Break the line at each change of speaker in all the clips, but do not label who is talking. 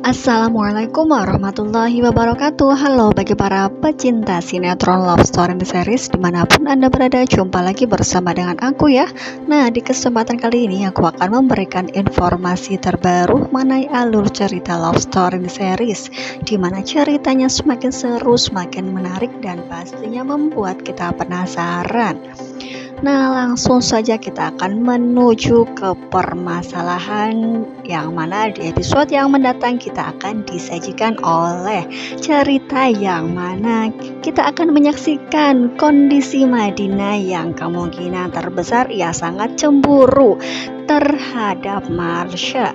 Assalamualaikum warahmatullahi wabarakatuh. Halo bagi para pecinta sinetron love story series dimanapun Anda berada, jumpa lagi bersama dengan aku ya. Nah, di kesempatan kali ini aku akan memberikan informasi terbaru mengenai alur cerita love story series, dimana ceritanya semakin seru, semakin menarik, dan pastinya membuat kita penasaran. Nah, langsung saja kita akan menuju ke permasalahan yang mana di episode yang mendatang kita akan disajikan oleh cerita yang mana kita akan menyaksikan kondisi Madinah yang kemungkinan terbesar ia sangat cemburu terhadap Marsha.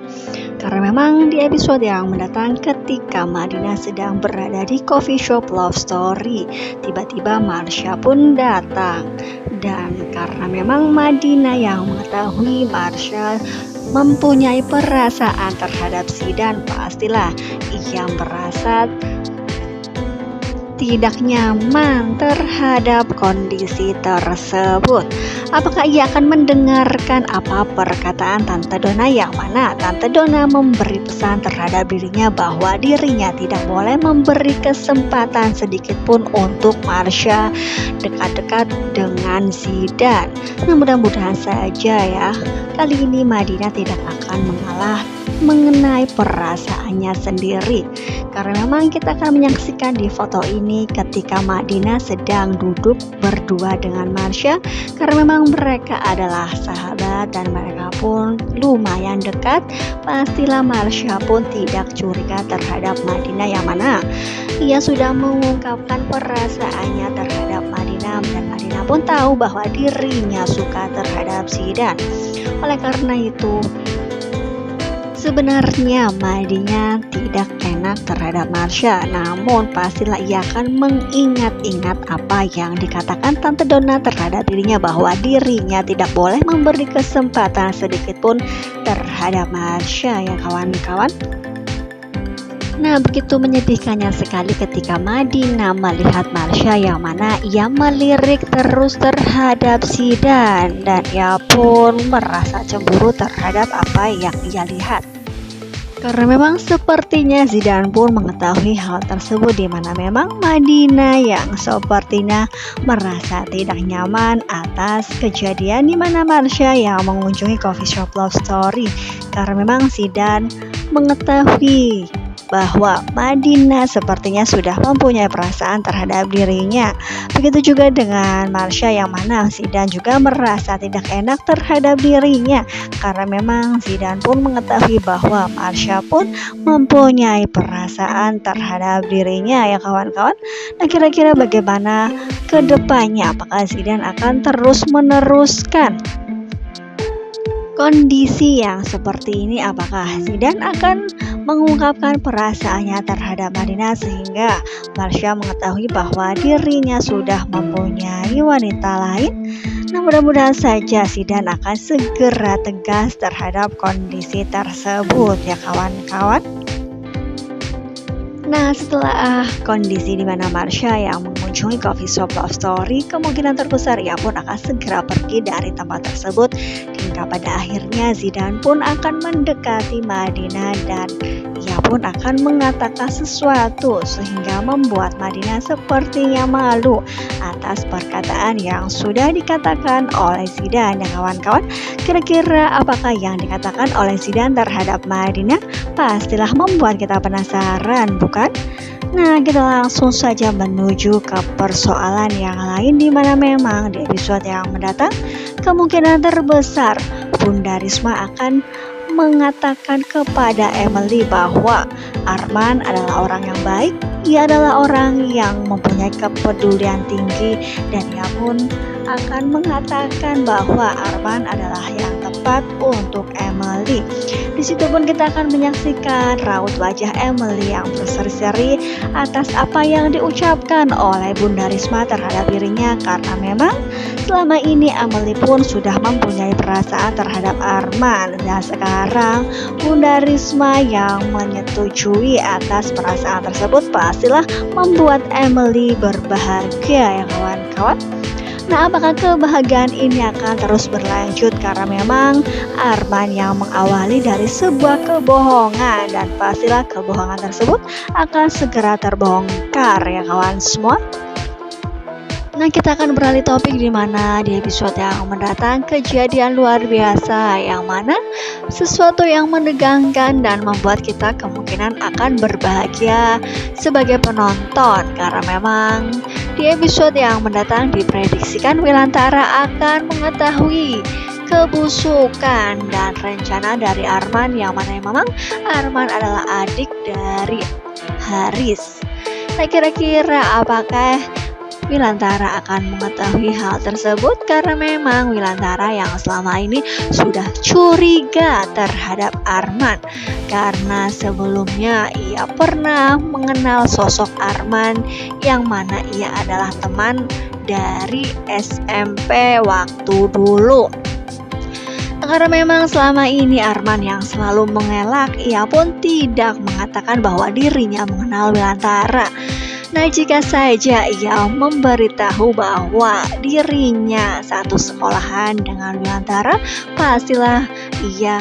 Karena memang di episode yang mendatang ketika Madinah sedang berada di coffee shop love story, tiba-tiba Marsha pun datang. Dan karena memang Madinah yang mengetahui Marsha mempunyai perasaan terhadap Zidan, pastilah ia merasa tidak nyaman terhadap kondisi tersebut. Apakah ia akan mendengarkan apa perkataan Tante Donna, yang mana Tante Donna memberi pesan terhadap dirinya bahwa dirinya tidak boleh memberi kesempatan sedikit pun untuk Marsha dekat-dekat dengan Zidan. Nah, mudah-mudahan saja ya kali ini Madinah tidak akan mengalah mengenai perasaannya sendiri, karena memang kita akan menyaksikan di foto ini ketika Madinah sedang duduk berdua dengan Marsha, karena memang mereka adalah sahabat dan mereka pun lumayan dekat. Pastilah Marsha pun tidak curiga terhadap Madinah, yang mana ia sudah mengungkapkan perasaannya terhadap Madinah, dan Madinah pun tahu bahwa dirinya suka terhadap Zidan. Oleh karena itu sebenarnya Madinah tidak enak terhadap Marsha, namun pastilah ia akan mengingat-ingat apa yang dikatakan Tante Donna terhadap dirinya bahwa dirinya tidak boleh memberi kesempatan sedikit pun terhadap Marsha ya kawan-kawan. Nah, begitu menyedihkannya sekali ketika Madinah melihat Marsha yang mana ia melirik terus terhadap Zidan, dan ia pun merasa cemburu terhadap apa yang ia lihat. Karena memang sepertinya Zidan pun mengetahui hal tersebut, di mana memang Madinah yang sepertinya merasa tidak nyaman atas kejadian di mana Marsha yang mengunjungi coffee shop love story, karena memang Zidan mengetahui bahwa Madinah sepertinya sudah mempunyai perasaan terhadap dirinya. Begitu juga dengan Marsha yang mana Zidan juga merasa tidak enak terhadap dirinya, karena memang Zidan pun mengetahui bahwa Marsha pun mempunyai perasaan terhadap dirinya ya kawan-kawan. Nah, kira-kira bagaimana ke depannya? Apakah Zidan akan terus meneruskan kondisi yang seperti ini? Apakah Zidan akan mengungkapkan perasaannya terhadap Madinah sehingga Marsha mengetahui bahwa dirinya sudah mempunyai wanita lain? Nah, mudah-mudahan saja Zidan akan segera tegas terhadap kondisi tersebut ya kawan-kawan. Nah, setelah kondisi di mana Marsha yang mengunjungi coffee shop love story, kemungkinan terbesar ia pun akan segera pergi dari tempat tersebut, hingga pada akhirnya Zidan pun akan mendekati Madinah dan ia pun akan mengatakan sesuatu sehingga membuat Madinah sepertinya malu atas perkataan yang sudah dikatakan oleh Zidan ya kawan-kawan. Kira-kira apakah yang dikatakan oleh Zidan terhadap Madinah? Pastilah membuat kita penasaran, bukan? Nah, kita langsung saja menuju ke persoalan yang lain, di mana memang di episode yang mendatang kemungkinan terbesar Bunda Risma akan mengatakan kepada Emily bahwa Arman adalah orang yang baik, ia adalah orang yang mempunyai kepedulian tinggi, dan ia pun akan mengatakan bahwa Arman adalah yang tepat untuk Emily. Di situ pun kita akan menyaksikan raut wajah Emily yang berseri-seri atas apa yang diucapkan oleh Bunda Risma terhadap dirinya, karena memang selama ini Emily pun sudah mempunyai perasaan terhadap Arman, dan sekarang Bunda Risma yang menyetujui atas perasaan tersebut pastilah membuat Emily berbahagia ya kawan-kawan. Nah, apakah kebahagiaan ini akan terus berlanjut karena memang Arman yang mengawali dari sebuah kebohongan, dan pastilah kebohongan tersebut akan segera terbongkar ya kawan semua. Nah, kita akan beralih topik di mana di episode yang mendatang kejadian luar biasa yang mana sesuatu yang menegangkan dan membuat kita kemungkinan akan berbahagia sebagai penonton, karena memang di episode yang mendatang diprediksikan Wilantara akan mengetahui kebusukan dan rencana dari Arman, yang mana memang Arman adalah adik dari Haris. Nah, kira-kira apakah Wilantara akan mengetahui hal tersebut? Karena memang Wilantara yang selama ini sudah curiga terhadap Arman, karena sebelumnya ia pernah mengenal sosok Arman yang mana ia adalah teman dari SMP waktu dulu. Karena memang selama ini Arman yang selalu mengelak, ia pun tidak mengatakan bahwa dirinya mengenal Wilantara. Nah, jika saja ia memberitahu bahwa dirinya satu sekolahan dengan Wilantara, pastilah ia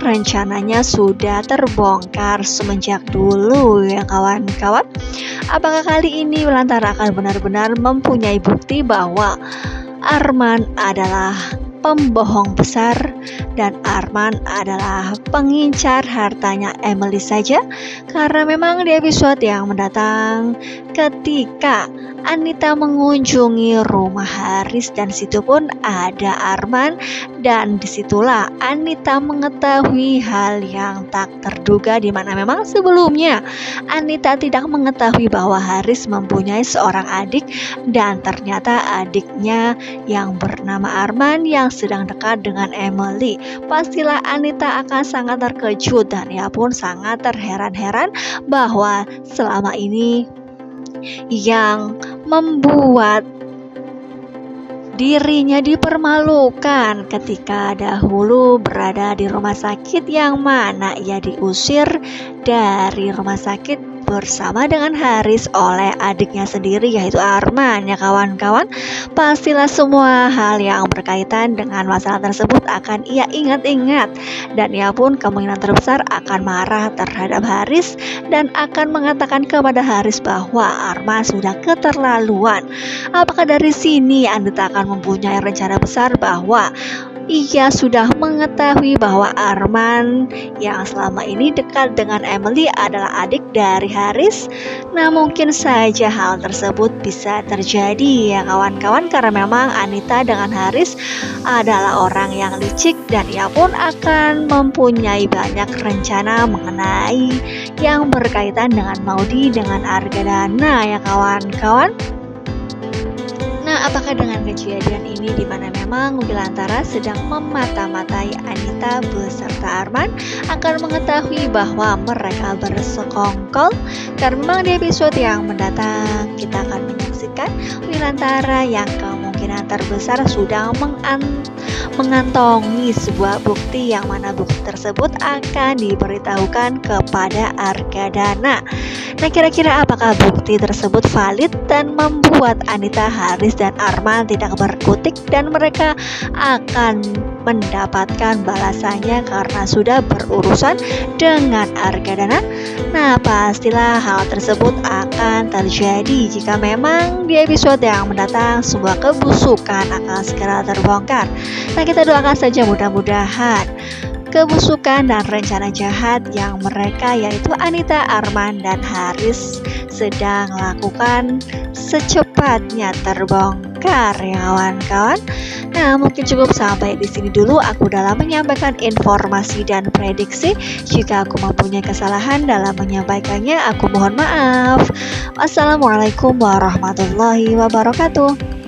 rencananya sudah terbongkar semenjak dulu ya kawan-kawan. Apakah kali ini Wilantara akan benar-benar mempunyai bukti bahwa Arman adalah pembohong besar dan Arman adalah pengincar hartanya Emily saja? Karena memang di episode yang mendatang, ketika Anita mengunjungi rumah Haris dan situ pun ada Arman, dan disitulah Anita mengetahui hal yang tak terduga, di mana memang sebelumnya Anita tidak mengetahui bahwa Haris mempunyai seorang adik, dan ternyata adiknya yang bernama Arman yang sedang dekat dengan Emily. Pastilah Anita akan sangat terkejut dan ia pun sangat terheran-heran bahwa selama ini yang membuat dirinya dipermalukan ketika dahulu berada di rumah sakit, yang mana ia diusir dari rumah sakit bersama dengan Haris oleh adiknya sendiri yaitu Arman ya kawan-kawan. Pastilah semua hal yang berkaitan dengan masalah tersebut akan ia ingat-ingat, dan ia pun kemungkinan terbesar akan marah terhadap Haris dan akan mengatakan kepada Haris bahwa Arman sudah keterlaluan. Apakah dari sini Anita akan mempunyai rencana besar bahwa ia sudah mengetahui bahwa Arman yang selama ini dekat dengan Emily adalah adik dari Haris? Nah, mungkin saja hal tersebut bisa terjadi ya kawan-kawan, karena memang Anita dengan Haris adalah orang yang licik dan ia pun akan mempunyai banyak rencana mengenai yang berkaitan dengan Maudi dengan Argadana ya kawan-kawan. Nah, apakah dengan kejadian ini di mana memang Wilantara sedang memata-matai Anita beserta Arman akan mengetahui bahwa mereka bersekongkol? Karena memang di episode yang mendatang kita akan menyaksikan Wilantara yang kemungkinan terbesar sudah mengantongi sebuah bukti, yang mana bukti tersebut akan diberitahukan kepada Argadana. Nah, kira-kira apakah bukti tersebut valid dan membuat Anita, Haris, dan Arman tidak berkutik dan mereka akan mendapatkan balasannya karena sudah berurusan dengan Argadana? Nah, pastilah hal tersebut akan terjadi jika memang di episode yang mendatang sebuah kebusukan akan segera terbongkar. Nah, kita doakan saja mudah-mudahan kebusukan dan rencana jahat yang mereka yaitu Anita, Arman, dan Haris sedang lakukan secepatnya terbongkar ya kawan-kawan. Nah, mungkin cukup sampai di sini dulu aku dalam menyampaikan informasi dan prediksi. Jika aku mempunyai kesalahan dalam menyampaikannya, aku mohon maaf. Wassalamualaikum warahmatullahi wabarakatuh.